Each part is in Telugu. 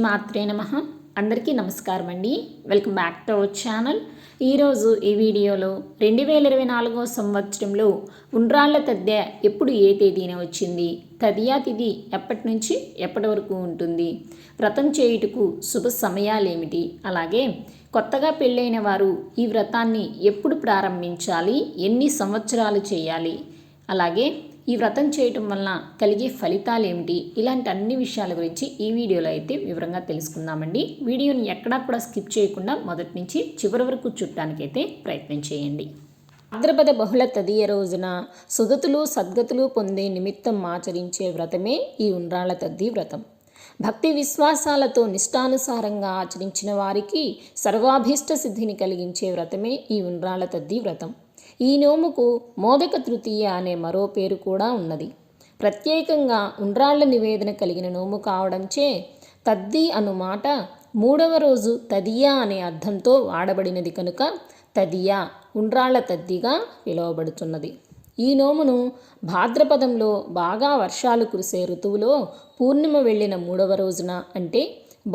శ్రీమాత్రే నమః. అందరికీ నమస్కారం అండి. Welcome back to our channel. ఈరోజు ఈ వీడియోలో 2024 సంవత్సరంలో ఉండ్రాళ్ళ తద్దె ఎప్పుడు ఏ తేదీన వచ్చింది, తదియా తిథి ఎప్పటి నుంచి ఎప్పటి వరకు ఉంటుంది, వ్రతం చేయుటకు శుభ సమయాలేమిటి, అలాగే కొత్తగా పెళ్ళైన వారు ఈ వ్రతాన్ని ఎప్పుడు ప్రారంభించాలి, ఎన్ని సంవత్సరాలు చేయాలి, అలాగే ఈ వ్రతం చేయటం వలన కలిగే ఫలితాలు ఏమిటి, ఇలాంటి అన్ని విషయాల గురించి ఈ వీడియోలో అయితే వివరంగా తెలుసుకుందామండి. వీడియోని ఎక్కడా కూడా స్కిప్ చేయకుండా మొదటి నుంచి చివరి వరకు చూడటానికైతే ప్రయత్నం చేయండి. భాద్రపద బహుళ తదియ రోజున సుగతులు సద్గతులు పొందే నిమిత్తం ఆచరించే వ్రతమే ఈ ఉండ్రాళ్ళ తద్ది వ్రతం. భక్తి విశ్వాసాలతో నిష్టానుసారంగా ఆచరించిన వారికి సర్వాభీష్ట సిద్ధిని కలిగించే వ్రతమే ఈ ఉండ్రాళ్ళ తద్ది వ్రతం. ఈ నోముకు మోదక తృతీయ అనే మరో పేరు కూడా ఉన్నది. ప్రత్యేకంగా ఉండ్రాళ్ల నివేదన కలిగిన నోము కావడంచే తద్ది అను మాట మూడవ రోజు తదియా అనే అర్థంతో వాడబడినది కనుక తదియా ఉండ్రాళ్ల తద్దిగా పిలువబడుతున్నది. ఈ నోమును భాద్రపదంలో బాగా వర్షాలు కురిసే ఋతువులో పూర్ణిమ వెళ్ళిన మూడవ రోజున అంటే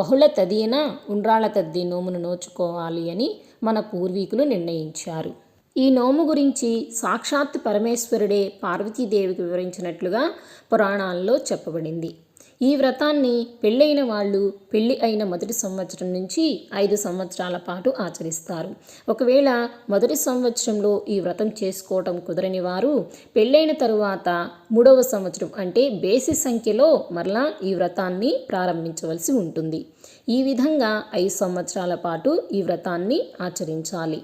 బహుళ తదియన ఉండ్రాళ్ల తద్ది నోమును నోచుకోవాలి అని మన పూర్వీకులు నిర్ణయించారు. ఈ నోము గురించి సాక్షాత్ పరమేశ్వరుడే పార్వతీదేవికి వివరించినట్లుగా పురాణాల్లో చెప్పబడింది. ఈ వ్రతాన్ని పెళ్ళైన వాళ్ళు పెళ్ళి అయిన మొదటి సంవత్సరం నుంచి 5 సంవత్సరాల పాటు ఆచరిస్తారు. ఒకవేళ మొదటి సంవత్సరంలో ఈ వ్రతం చేసుకోవటం కుదరని వారు పెళ్ళైన తరువాత 3వ సంవత్సరం అంటే బేసి సంఖ్యలో మరలా ఈ వ్రతాన్ని ప్రారంభించవలసి ఉంటుంది. ఈ విధంగా 5 సంవత్సరాల పాటు ఈ వ్రతాన్ని ఆచరించాలి.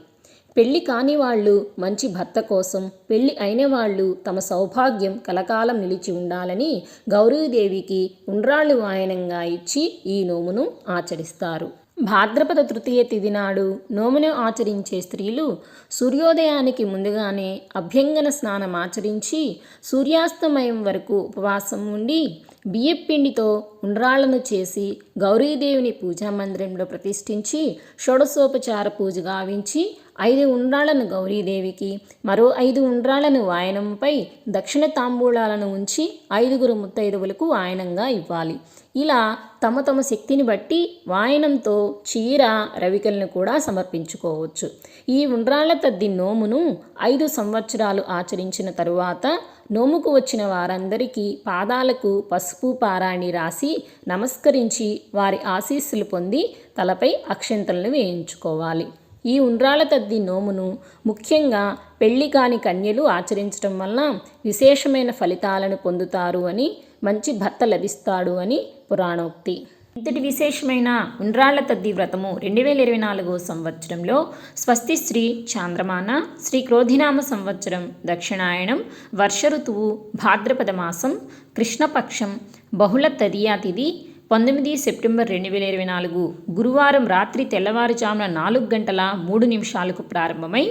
పెళ్ళి కాని వాళ్ళు మంచి భర్త కోసం, పెళ్ళి అయిన వాళ్ళు తమ సౌభాగ్యం కలకాలం నిలిచి ఉండాలని గౌరీదేవికి ఉండ్రాళ్ళు వాయనంగా ఇచ్చి ఈ నోమును ఆచరిస్తారు. భాద్రపద తృతీయ తిథి నాడు నోమును ఆచరించే స్త్రీలు సూర్యోదయానికి ముందుగానే అభ్యంగన స్నానం ఆచరించి సూర్యాస్తమయం వరకు ఉపవాసం ఉండి బియ్యపిండితో ఉండ్రాళ్లను చేసి గౌరీదేవిని పూజామందిరంలో ప్రతిష్ఠించి షోడశోపచార పూజ గావించి 5 ఉండ్రాళ్లను గౌరీదేవికి, మరో 5 ఉండ్రాళ్లను వాయనంపై దక్షిణ తాంబూలాలను ఉంచి 5 ముత్తైదువులకు వాయనంగా ఇవ్వాలి. ఇలా తమ తమ శక్తిని బట్టి వాయనంతో చీర రవికలను కూడా సమర్పించుకోవచ్చు. ఈ ఉండ్రాళ్ల తద్ది నోమును 5 సంవత్సరాలు ఆచరించిన తరువాత నోముకు వచ్చిన వారందరికీ పాదాలకు పసుపు పారాణి రాసి నమస్కరించి వారి ఆశీస్సులు పొంది తలపై అక్షంతలను వేయించుకోవాలి. ఈ ఉండ్రాళ్ల తద్ది నోమును ముఖ్యంగా పెళ్లి కాని కన్యలు ఆచరించడం వలన విశేషమైన ఫలితాలను పొందుతారు అని, మంచి భర్త లభిస్తాడు అని పురాణోక్తి. ఇంతటి విశేషమైన ఉండ్రాళ్ల తద్ది వ్రతము 2024 సంవత్సరంలో స్వస్తి శ్రీ చాంద్రమాన శ్రీ క్రోధినామ సంవత్సరం దక్షిణాయనం వర్ష ఋతువు భాద్రపద మాసం కృష్ణపక్షం బహుళ తదియా తిథి 19 సెప్టెంబర్ 2024 గురువారం రాత్రి తెల్లవారుజామున 4:03 ప్రారంభమై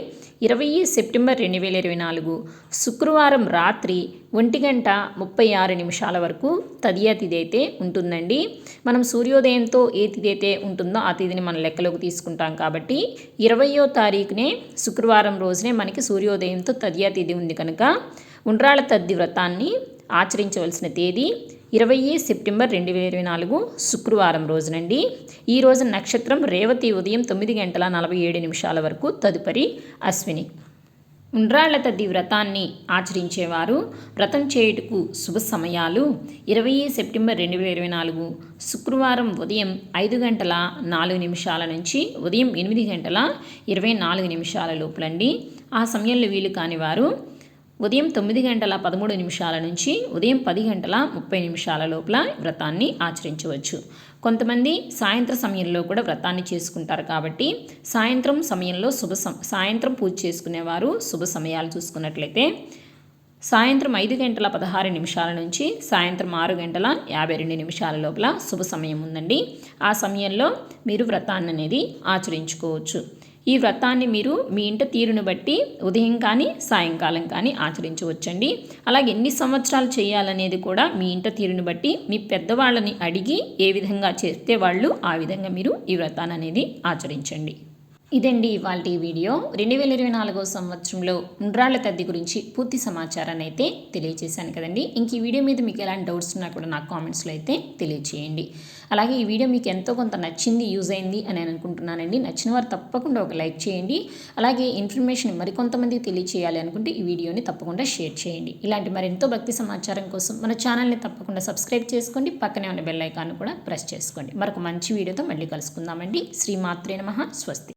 20 సెప్టెంబర్ 2024 శుక్రవారం రాత్రి 1:36 వరకు తదియా తిథి అయితే ఉంటుందండి. మనం సూర్యోదయంతో ఏ తిథి అయితే ఉంటుందో ఆ తిథిని మనం లెక్కలోకి తీసుకుంటాం కాబట్టి 20వ తారీఖునే శుక్రవారం రోజునే మనకి సూర్యోదయంతో తదియా తిథి ఉంది కనుక ఉండ్రాళ్ల తద్ది వ్రతాన్ని ఆచరించవలసిన తేదీ 20 సెప్టెంబర్ 2024 శుక్రవారం రోజునండి. ఈ రోజు నక్షత్రం రేవతి ఉదయం 9:47 వరకు, తదుపరి అశ్విని. ఉండ్రాళ్ల తద్ది వ్రతాన్ని ఆచరించేవారు వ్రతం చేయుటకు శుభ సమయాలు 20 సెప్టెంబర్ 2024 శుక్రవారం ఉదయం 5:04 నుంచి ఉదయం 8:24 లోపలండి. ఆ సమయంలో వీలు కాని వారు ఉదయం 9:13 నుంచి ఉదయం 10:30 లోపల వ్రతాన్ని ఆచరించవచ్చు. కొంతమంది సాయంత్రం సమయంలో కూడా వ్రతాన్ని చేసుకుంటారు కాబట్టి సాయంత్రం సమయంలో సాయంత్రం పూజ చేసుకునేవారు శుభ సమయాలు చూసుకున్నట్లయితే సాయంత్రం 5:16 నుంచి సాయంత్రం 6:52 లోపల శుభ సమయం ఉందండి. ఆ సమయంలో మీరు వ్రతాన్ని అనేది ఆచరించుకోవచ్చు. ఈ వ్రతాన్ని మీరు మీ ఇంట తీరును బట్టి ఉదయం కానీ సాయంకాలం కానీ ఆచరించవచ్చండి. అలాగే ఎన్ని సంవత్సరాలు చేయాలనేది కూడా మీ ఇంట తీరును బట్టి మీ పెద్దవాళ్ళని అడిగి ఏ విధంగా చేస్తే వాళ్ళు ఆ విధంగా మీరు ఈ వ్రతాన్ని అనేది ఆచరించండి. ఇదండి ఇవాల్టి వీడియో. 2024 సంవత్సరంలో ఉండ్రాళ్ళ తద్ది గురించి పూర్తి సమాచారాన్ని అయితే తెలియజేశాను కదండి. ఇంక ఈ వీడియో మీద మీకు ఎలాంటి డౌట్స్ ఉన్నా కూడా నాకు కామెంట్స్లో అయితే తెలియచేయండి. అలాగే ఈ వీడియో మీకు ఎంతో కొంత నచ్చింది, యూజ్ అయింది అని అనుకుంటున్నానండి. నచ్చిన వారు తప్పకుండా ఒక లైక్ చేయండి. అలాగే ఇన్ఫర్మేషన్ మరికొంతమందికి తెలియచేయాలి అనుకుంటే ఈ వీడియోని తప్పకుండా షేర్ చేయండి. ఇలాంటి మరెంతో భక్తి సమాచారం కోసం మన ఛానల్ని తప్పకుండా సబ్స్క్రైబ్ చేసుకోండి. పక్కనే ఉన్న బెల్ ఐకాన్ కూడా ప్రెస్ చేసుకోండి. మరొక మంచి వీడియోతో మళ్ళీ కలుసుకుందామండి. శ్రీమాత్రే నమః. స్వస్తి.